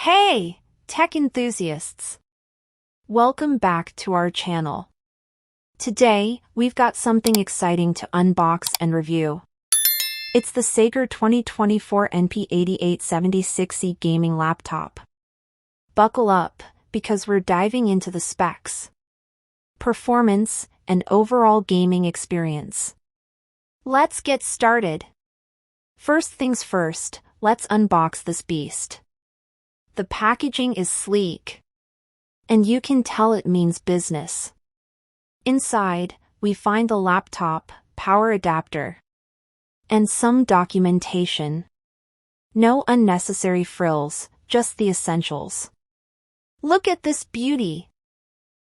Hey, tech enthusiasts! Welcome back to our channel. Today, we've got something exciting to unbox and review. It's the Sager 2024 NP8876E gaming laptop. Buckle up, because we're diving into the specs, performance, and overall gaming experience. Let's get started. First things first, let's unbox this beast. The packaging is sleek, and you can tell it means business. Inside, we find the laptop, power adapter, and some documentation. No unnecessary frills, just the essentials. Look at this beauty!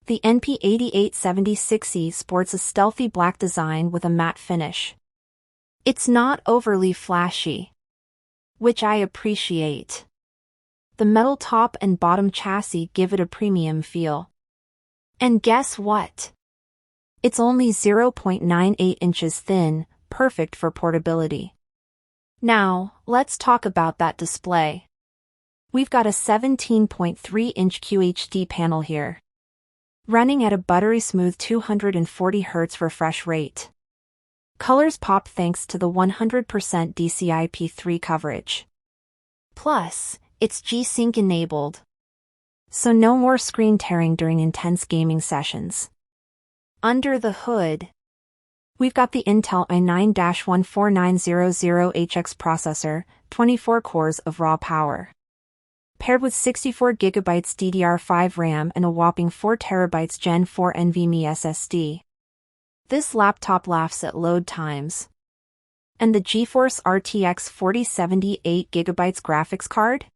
The NP8876E sports a stealthy black design with a matte finish. It's not overly flashy, which I appreciate. The metal top and bottom chassis give it a premium feel. And guess what? It's only 0.98 inches thin, perfect for portability. Now, let's talk about that display. We've got a 17.3-inch QHD panel here, running at a buttery smooth 240 Hz refresh rate. Colors pop thanks to the 100% DCI-P3 coverage. Plus, it's G-Sync enabled, so no more screen tearing during intense gaming sessions. Under the hood, we've got the Intel i9-14900HX processor, 24 cores of raw power, paired with 64GB DDR5 RAM and a whopping 4TB Gen 4 NVMe SSD. This laptop laughs at load times. And the GeForce RTX 4070 8GB graphics card?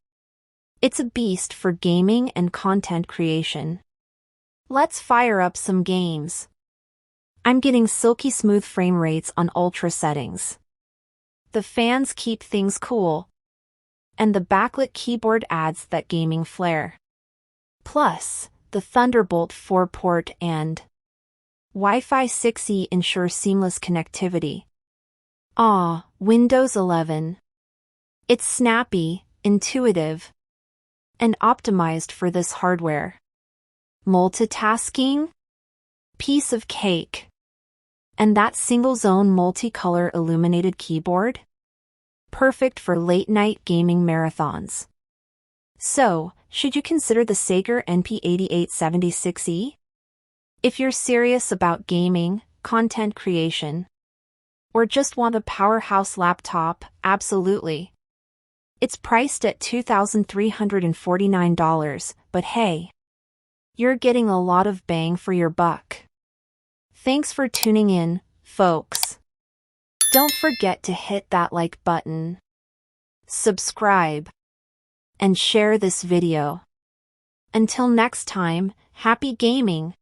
It's a beast for gaming and content creation. Let's fire up some games. I'm getting silky smooth frame rates on ultra settings. The fans keep things cool, and the backlit keyboard adds that gaming flair. Plus, the Thunderbolt 4 port and Wi-Fi 6E ensure seamless connectivity. Windows 11. It's snappy, intuitive, and optimized for this hardware. Multitasking? Piece of cake. And that single-zone multicolor illuminated keyboard? Perfect for late-night gaming marathons. So, should you consider the Sager NP8876E? If you're serious about gaming, content creation, or just want a powerhouse laptop, absolutely. It's priced at $2,349, but hey, you're getting a lot of bang for your buck. Thanks for tuning in, folks. Don't forget to hit that like button, subscribe, and share this video. Until next time, happy gaming!